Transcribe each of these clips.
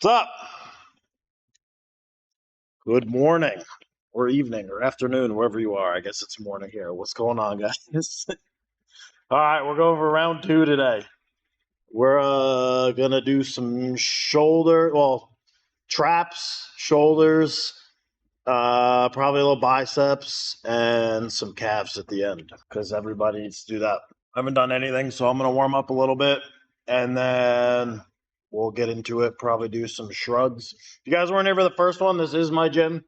What's up? Good morning, or evening, or afternoon, wherever you are. I guess it's morning here. What's going on, guys? All right, we're going for round 2 today. We're gonna do some traps, shoulders, probably a little biceps, and some calves at the end, because everybody needs to do that. I haven't done anything, so I'm gonna warm up a little bit, and then we'll get into it, probably do some shrugs. If you guys weren't here for the first one, this is my gym.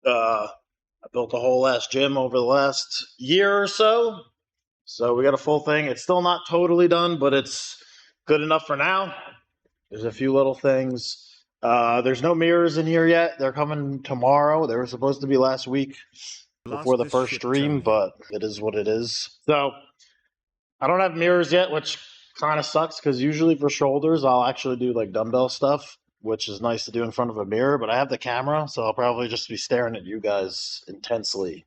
I built a whole ass gym over the last year or so. So we got a full thing. It's still not totally done, but it's good enough for now. There's a few little things. There's no mirrors in here yet. They're coming tomorrow. They were supposed to be last week before the first stream, but it is what it is. So I don't have mirrors yet, which kind of sucks because usually for shoulders, I'll actually do like dumbbell stuff, which is nice to do in front of a mirror, but I have the camera, so I'll probably just be staring at you guys intensely.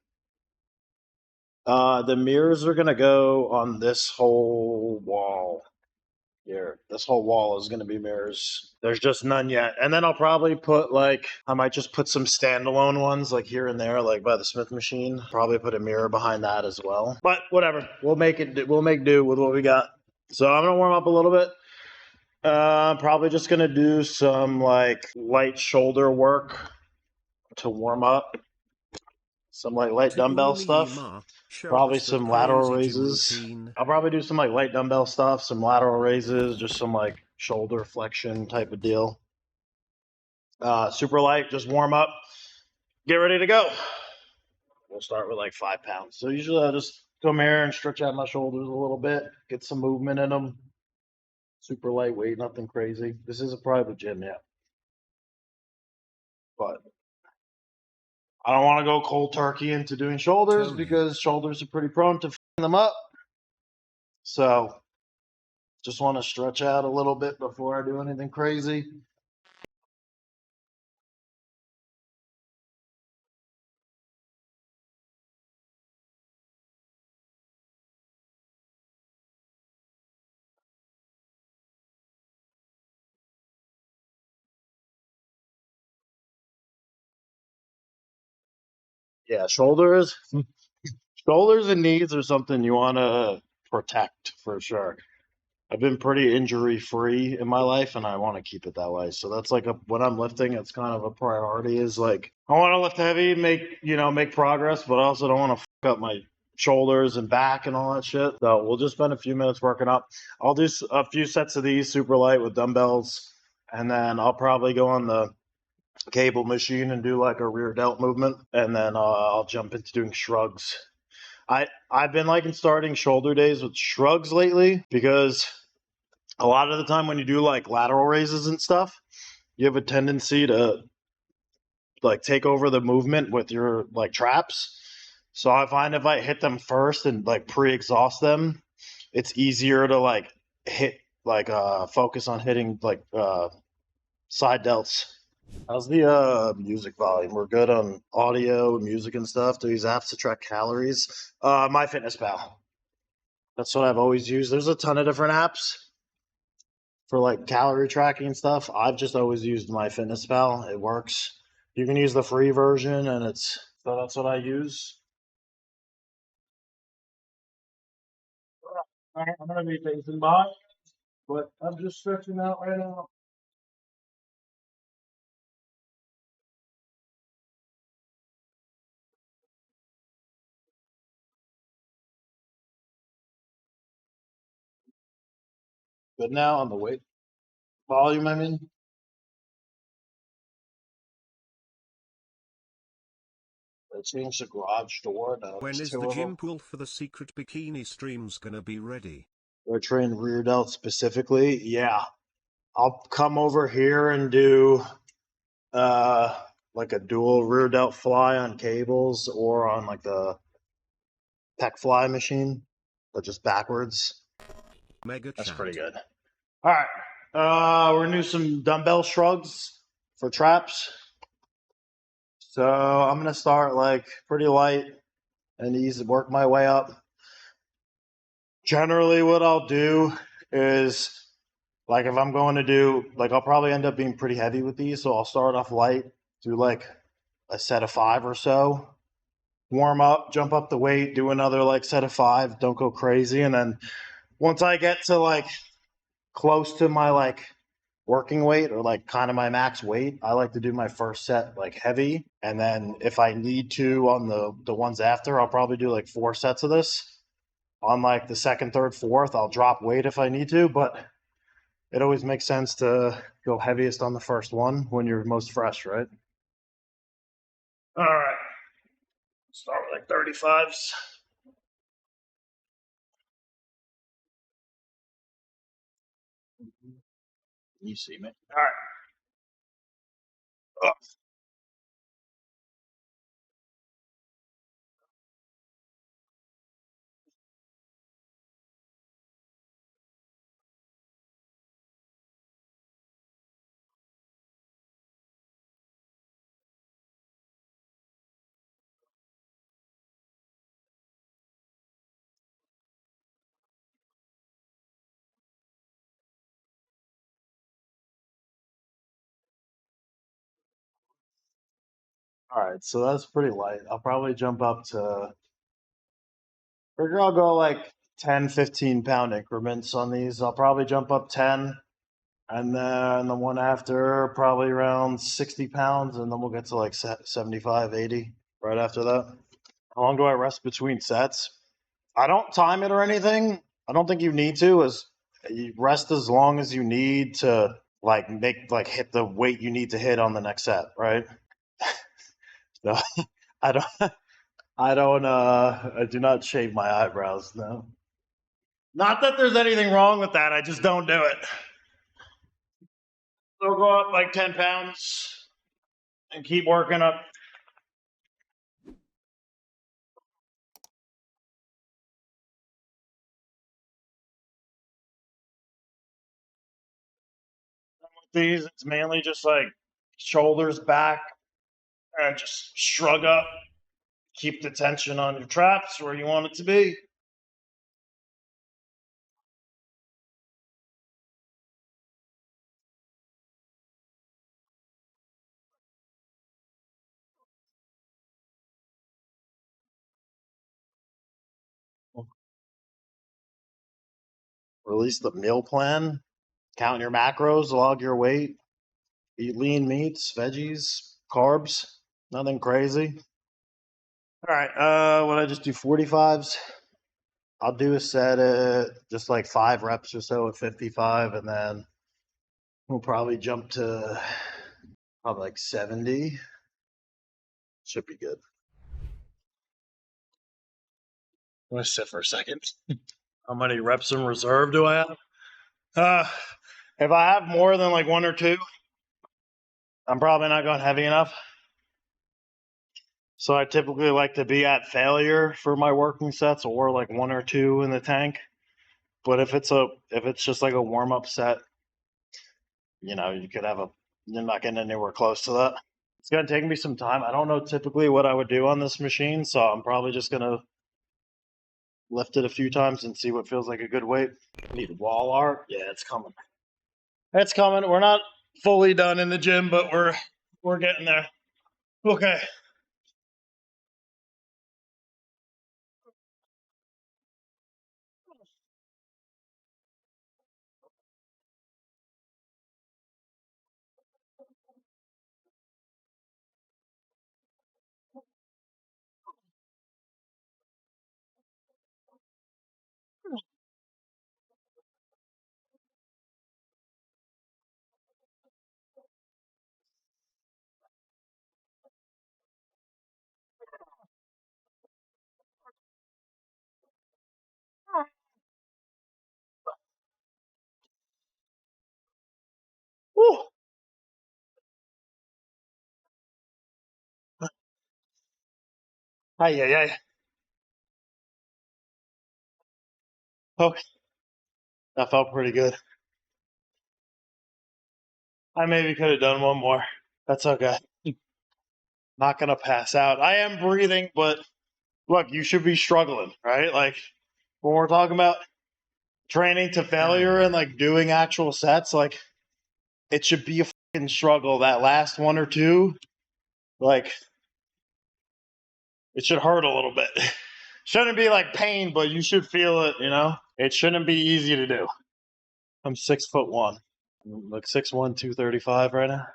The mirrors are going to go on this whole wall here. This whole wall is going to be mirrors. There's just none yet. And then I'll probably put I might just put some standalone ones like here and there, like by the Smith machine. Probably put a mirror behind that as well. But whatever. We'll make do with what we got. So I'm going to warm up a little bit. Probably just going to do some light shoulder work to warm up. Some light dumbbell stuff. Probably some lateral raises. I'll probably do some light dumbbell stuff, some lateral raises, just some shoulder flexion type of deal. Super light, just warm up, get ready to go. We'll start with 5 pounds. So usually I'll just come here and stretch out my shoulders a little bit, get some movement in them. Super lightweight, nothing crazy. This is a private gym, yeah. But I don't want to go cold turkey into doing shoulders because shoulders are pretty prone to f***ing them up. So just want to stretch out a little bit before I do anything crazy. Yeah, shoulders and knees are something you want to protect for sure. I've been pretty injury free in my life and I want to keep it that way. So that's when I'm lifting, it's kind of a priority is I want to lift heavy, make progress, but I also don't want to fuck up my shoulders and back and all that shit. So we'll just spend a few minutes working up. I'll do a few sets of these super light with dumbbells, and then I'll probably go on the cable machine and do a rear delt movement, and then I'll jump into doing shrugs. I've been starting shoulder days with shrugs lately because a lot of the time when you do lateral raises and stuff, you have a tendency to take over the movement with your traps. So I find if I hit them first and pre-exhaust them, it's easier to hit focus on hitting side delts. How's the music volume? We're good on audio, music, and stuff. Do these apps to track calories? MyFitnessPal. That's what I've always used. There's a ton of different apps for calorie tracking and stuff. I've just always used MyFitnessPal. It works. You can use the free version, and so that's what I use. I'm gonna be facing by, but I'm just stretching out right now. Good now on the weight volume, I mean. I changed the garage door. Now when is the gym pool for the secret bikini streams gonna be ready? We're training rear delt specifically. Yeah. I'll come over here and do a dual rear delt fly on cables or on the pec fly machine, but just backwards. That's pretty good. All right. We're gonna do some dumbbell shrugs for traps. So I'm gonna start pretty light and easy, work my way up. Generally what I'll do is Like if I'm going to do, like I'll probably end up being pretty heavy with these, so I'll start off light, do like a set of 5 or so, warm up, jump up the weight, do another like set of 5, don't go crazy, and then once I get to like close to my like working weight or like kind of my max weight, I like to do my first set like heavy, and then if I need to on the ones after, I'll probably do like 4 sets of this. On like the second, third, fourth, I'll drop weight if I need to, but it always makes sense to go heaviest on the first one when you're most fresh, right? All right. Start with like 35s. You see me. All right. Up. All right, so that's pretty light. I'll probably jump up to, figure I'll go like 10, 15 pound increments on these. I'll probably jump up 10, and then the one after, probably around 60 pounds, and then we'll get to like 75, 80 right after that. How long do I rest between sets? I don't time it or anything. I don't think you need to. As you rest as long as you need to like make like hit the weight you need to hit on the next set, right? No, I don't. I don't. I do not shave my eyebrows. No. Not that there's anything wrong with that. I just don't do it. So go up like 10 pounds and keep working up. With these, it's mainly just like shoulders back and just shrug up. Keep the tension on your traps where you want it to be. Release the meal plan. Count your macros, log your weight, eat lean meats, veggies, carbs, nothing crazy. All right, what I just do 45s. I'll do a set at just like 5 reps or so at 55, and then we'll probably jump to probably like 70. Should be good. I'm gonna sit for a second. How many reps in reserve do I have? Uh, if I have more than like 1 or 2, I'm probably not going heavy enough. So I typically like to be at failure for my working sets or like 1 or 2 in the tank. But if it's just like a warm up set, you could have you're not getting anywhere close to that. It's gonna take me some time. I don't know typically what I would do on this machine, so I'm probably just gonna lift it a few times and see what feels like a good weight. Need wall art? Yeah, it's coming. It's coming. We're not fully done in the gym, but we're getting there. Okay. Woo. Ay, ay, ay. Okay. That felt pretty good. I maybe could have done one more. That's okay. Not gonna pass out. I am breathing, but look, you should be struggling, right? Like when we're talking about training to failure and like doing actual sets, like it should be a fucking struggle. That last one or two, like it should hurt a little bit. Shouldn't be like pain, but you should feel it, you know? It shouldn't be easy to do. I'm 6'1", like 6'1", 235 right now.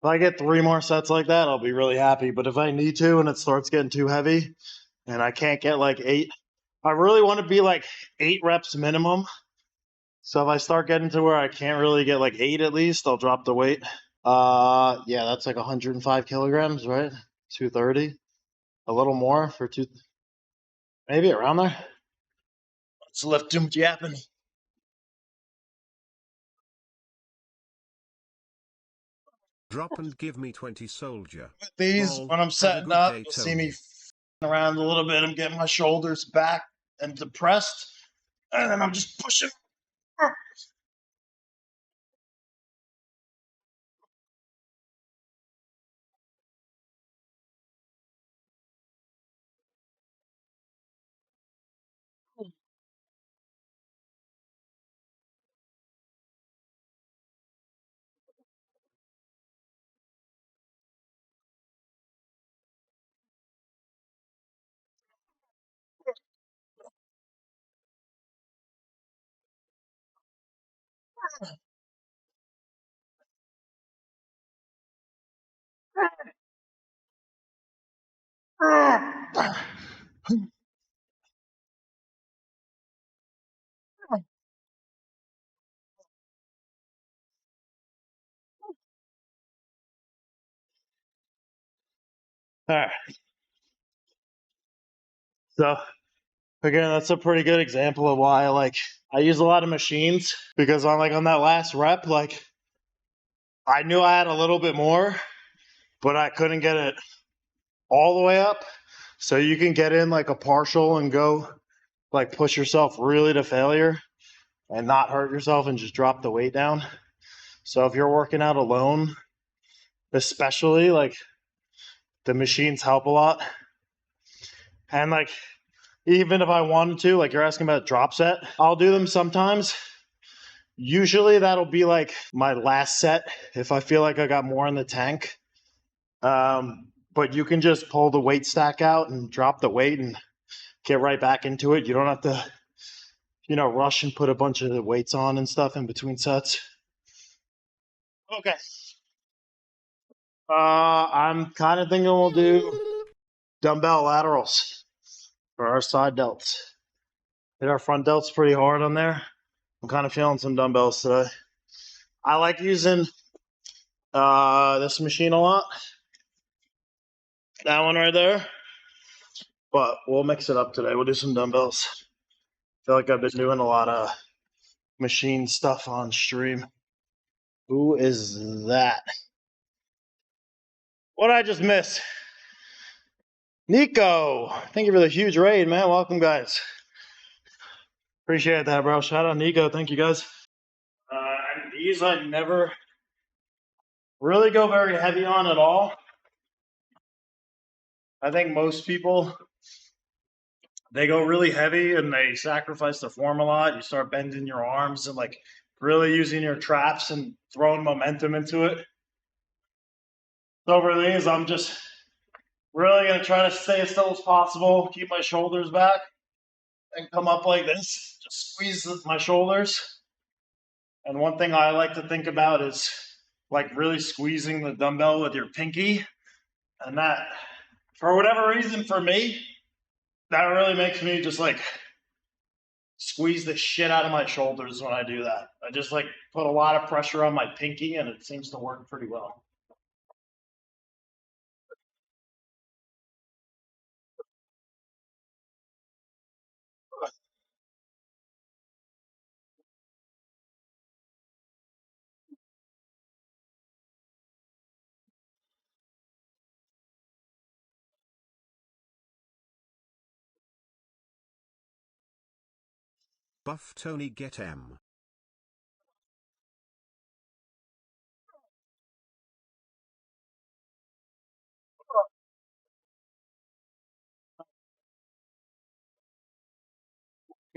If I get 3 more sets like that, I'll be really happy. But if I need to and it starts getting too heavy and I can't get like 8, I really want to be like 8 reps minimum. So if I start getting to where I can't really get like 8 at least, I'll drop the weight. Yeah, that's like 105 kilograms, right? 230, a little more for two, maybe around there. Let's lift too much yapping. Drop and give me 20 soldier. With these, Lol, when I'm have a setting good up, day, you'll see me Tony. around a little bit. I'm getting my shoulders back and depressed, and then I'm just pushing. All right. So again, that's a pretty good example of why I use a lot of machines because on that last rep, like I knew I had a little bit more, but I couldn't get it all the way up. So you can get in like a partial and go like push yourself really to failure and not hurt yourself and just drop the weight down. So if you're working out alone, especially like the machines help a lot. And like even if I wanted to, like you're asking about drop set, I'll do them sometimes. Usually that'll be like my last set if I feel like I got more in the tank. But you can just pull the weight stack out and drop the weight and get right back into it. You don't have to, rush and put a bunch of the weights on and stuff in between sets. Okay. I'm kind of thinking we'll do dumbbell laterals for our side delts. Hit our front delts pretty hard on there. I'm kind of feeling some dumbbells today. I like using this machine a lot. That one right there. But we'll mix it up today. We'll do some dumbbells. I feel like I've been doing a lot of machine stuff on stream. Who is that? What did I just miss? Nico. Thank you for the huge raid, man. Welcome, guys. Appreciate that, bro. Shout out Nico. Thank you, guys. And these I never really go very heavy on at all. I think most people, they go really heavy and they sacrifice the form a lot. You start bending your arms and like really using your traps and throwing momentum into it. So for these, I'm just really going to try to stay as still as possible, keep my shoulders back, and come up like this. Just squeeze my shoulders. And one thing I like to think about is like really squeezing the dumbbell with your pinky. And that, for whatever reason, for me, that really makes me just like squeeze the shit out of my shoulders when I do that. I just like put a lot of pressure on my pinky and it seems to work pretty well. Buff Tony get M.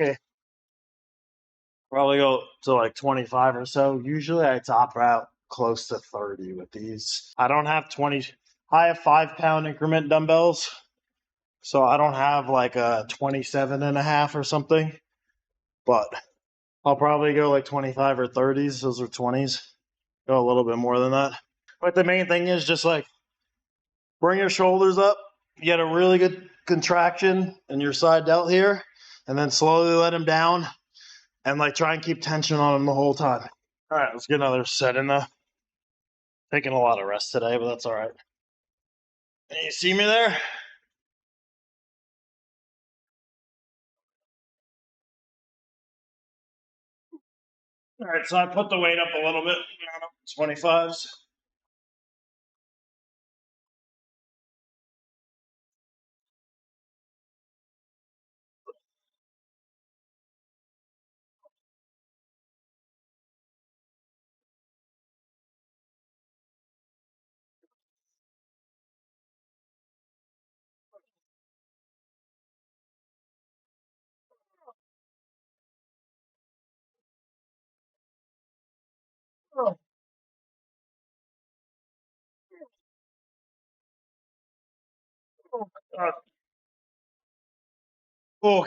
Okay. Probably go to like 25 or so. Usually I top out close to 30 with these. I don't have 20. I have 5 pound increment dumbbells. So I don't have like a 27 and a half or something, but I'll probably go like 25 or 30s. Those are 20s. Go a little bit more than that. But the main thing is just like bring your shoulders up, get a really good contraction in your side delt here, and then slowly let them down and like try and keep tension on them the whole time. All right, let's get another set in there. Taking a lot of rest today, but that's all right. Can you see me there? All right, so I put the weight up a little bit, 25s. Oh, oh my God. Oh,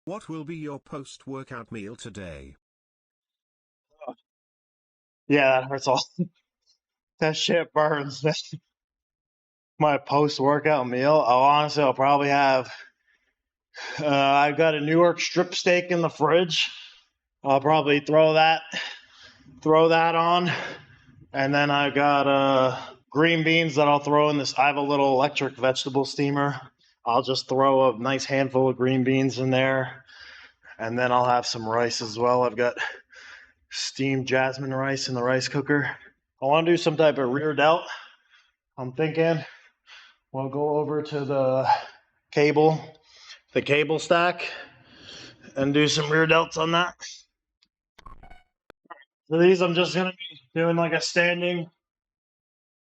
What will be your post-workout meal today? yeah, that hurts all. That shit burns. My post workout meal. Oh, honestly, I'll probably have. I've got a Newark strip steak in the fridge. I'll probably throw that on, and then I got green beans that I'll throw in this. I have a little electric vegetable steamer. I'll just throw a nice handful of green beans in there, and then I'll have some rice as well. I've got steamed jasmine rice in the rice cooker. I want to do some type of rear delt. I'm thinking we'll go over to cable, the cable stack, and do some rear delts on that. So these I'm just gonna be doing like a standing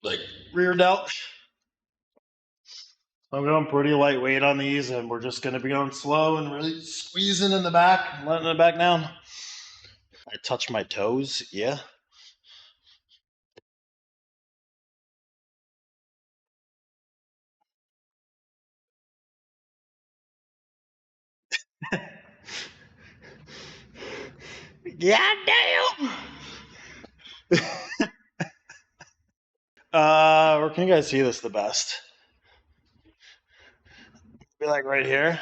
like rear delt. I'm going pretty lightweight on these, and we're just gonna be going slow and really squeezing in the back, letting it back down. I touch my toes, yeah. God damn. Where can you guys see this the best? Be like right here.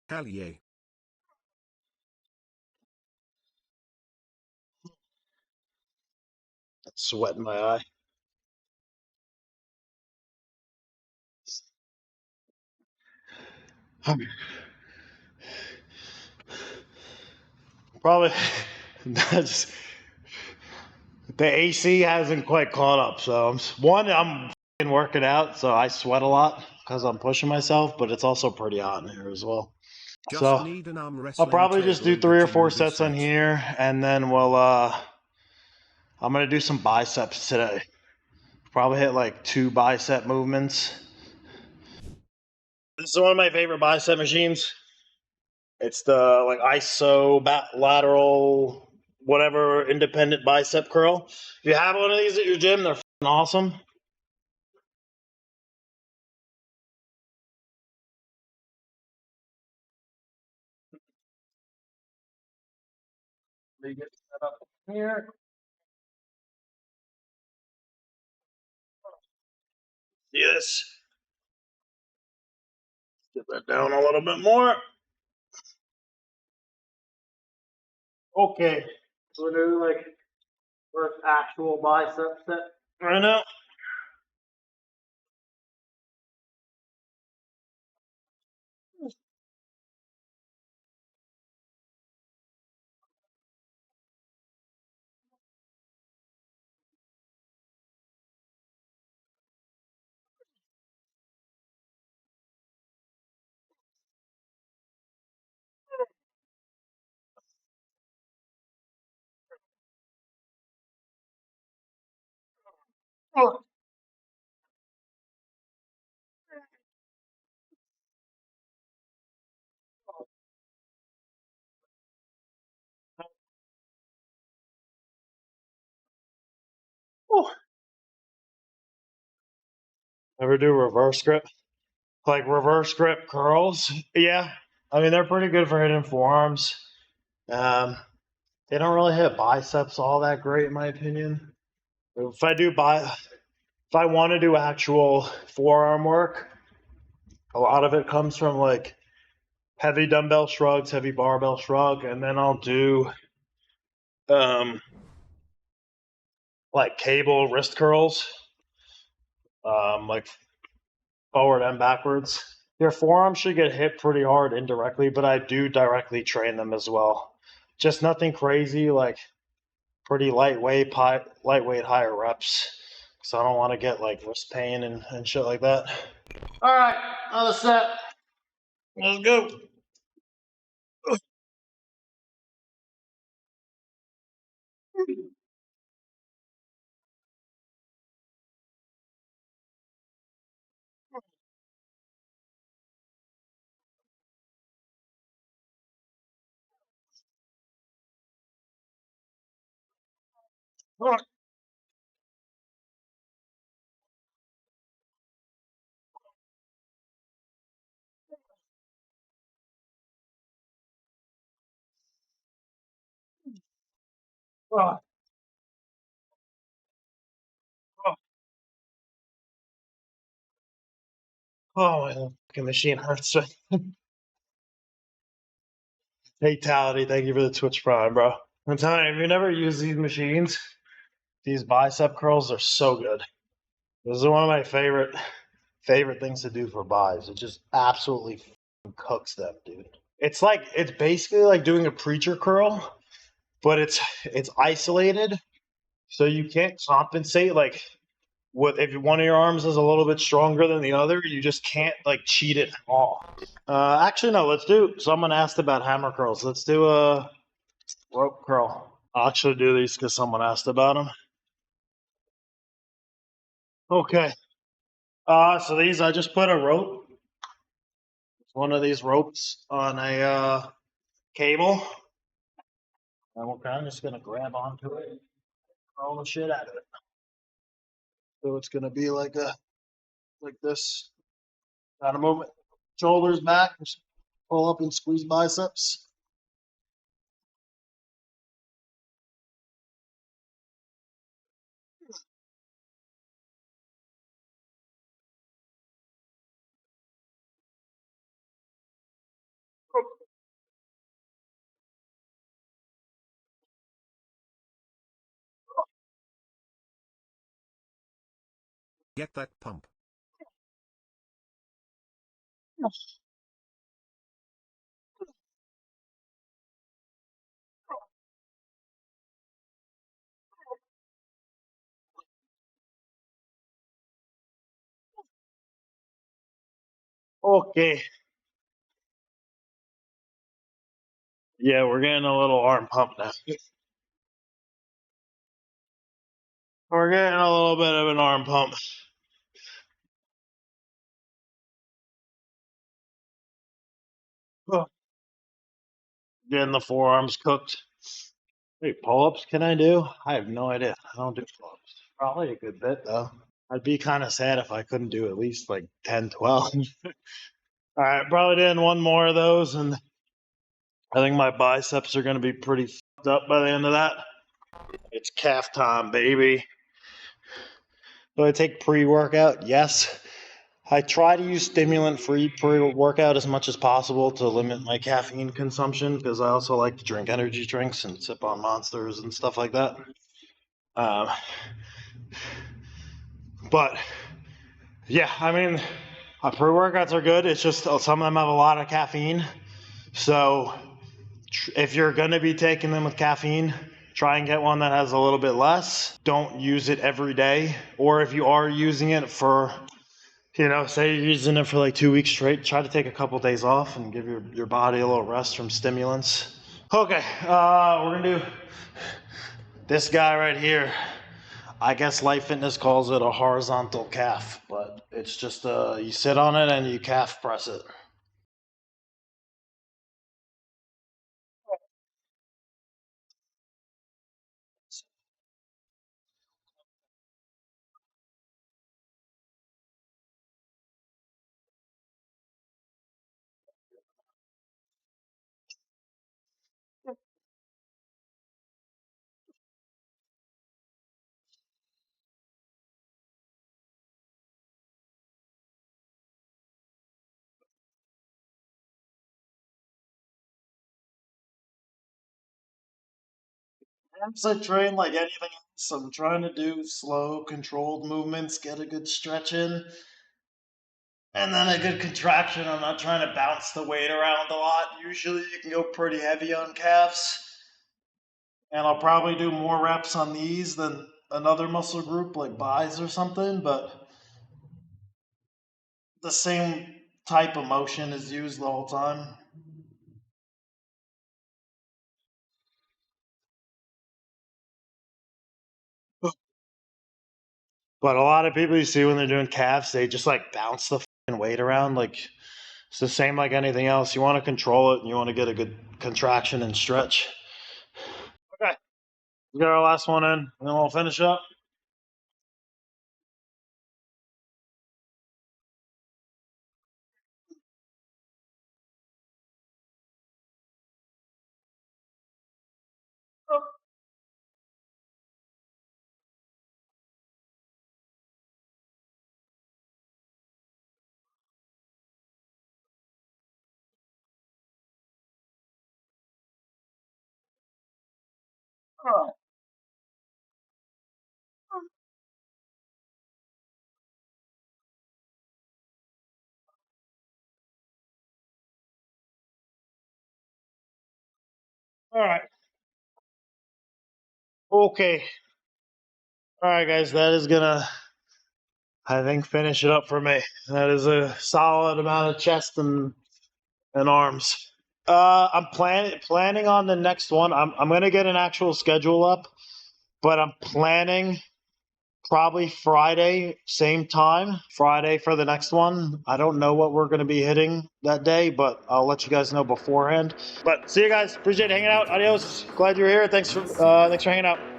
Hell yeah. That's sweat in my eye. Probably that's the AC hasn't quite caught up. So I'm working out, so I sweat a lot because I'm pushing myself, but it's also pretty hot in here as well. Just So need an arm I'll wrestling probably just table do in the 3 or 4 gym sets on reset. here, and then I'm gonna do some biceps today. Probably hit like 2 bicep movements. This is one of my favorite bicep machines. It's the like lateral, whatever independent bicep curl. If you have one of these at your gym, they're awesome. You get set up here. See this? Get that down a little bit more. Okay. So we're doing like First actual bicep set. I know. Oh, oh. Ever do reverse grip? Like reverse grip curls? Yeah. I mean, they're pretty good for hitting forearms. Um, they don't really hit biceps all that great, in my opinion. If I want to do actual forearm work, a lot of it comes from like heavy dumbbell shrugs, heavy barbell shrug, and then I'll do um, like cable wrist curls, like forward and backwards. Your forearms should get hit pretty hard indirectly, but I do directly train them as well. Just nothing crazy, like pretty lightweight higher reps. So I don't want to get like wrist pain and shit like that. All right, another set. Let's go. Oh, oh, oh, my fucking machine hurts. Fatality. Thank you for the Twitch Prime, bro. I'm telling you, if you never use these machines, these bicep curls are so good. This is one of my favorite things to do for buys. It just absolutely cooks them, dude. It's basically like doing a preacher curl, but it's isolated, so you can't compensate like what if one of your arms is a little bit stronger than the other, you just can't like cheat it at all. Actually, no. Let's do. Someone asked about hammer curls. Let's do a rope curl. I'll actually do these because someone asked about them. Okay. So these I just put a rope, one of these ropes on a cable, and we're kind of just gonna grab onto it, roll the shit out of it. So it's gonna be like this. Kind of move it, shoulders back, just pull up and squeeze biceps. Get that pump. Okay. Yeah, we're getting a little arm pump now. We're getting a little bit of an arm pump. Getting the forearms cooked. Wait, pull-ups can I do? I have no idea. I don't do pull-ups. Probably a good bit though. I'd be kind of sad if I couldn't do at least like 10, 12. All right, probably doing one more of those, and I think my biceps are going to be pretty fucked up by the end of that. It's calf time, baby. Do I take pre-workout? Yes. I try to use stimulant-free pre-workout as much as possible to limit my caffeine consumption because I also like to drink energy drinks and sip on monsters and stuff like that. Um, but yeah, I mean, pre-workouts are good. It's just some of them have a lot of caffeine. So if you're going to be taking them with caffeine, try and get one that has a little bit less. Don't use it every day. Or if you are using it for, say you're using it for like 2 weeks straight, try to take a couple days off and give your body a little rest from stimulants. Okay, we're going to do this guy right here. I guess Life Fitness calls it a horizontal calf, but it's just you sit on it and you calf press it. As I train like anything else, I'm trying to do slow, controlled movements, get a good stretch in, and then a good contraction. I'm not trying to bounce the weight around a lot. Usually you can go pretty heavy on calves, and I'll probably do more reps on these than another muscle group like buys or something, but the same type of motion is used the whole time. But a lot of people you see when they're doing calves, they just like bounce the weight around. Like it's the same like anything else. You want to control it and you want to get a good contraction and stretch. Okay, we got our last one in, and then we'll finish up. All right. Okay. All right, guys. That is gonna, I think, finish it up for me. That is a solid amount of chest and arms. I'm planning on the next one. I'm gonna get an actual schedule up, but I'm planning probably Friday, same time, Friday for the next one. I don't know what we're going to be hitting that day, but I'll let you guys know beforehand. But see you guys. Appreciate hanging out. Adios. Glad you're here. Thanks for hanging out.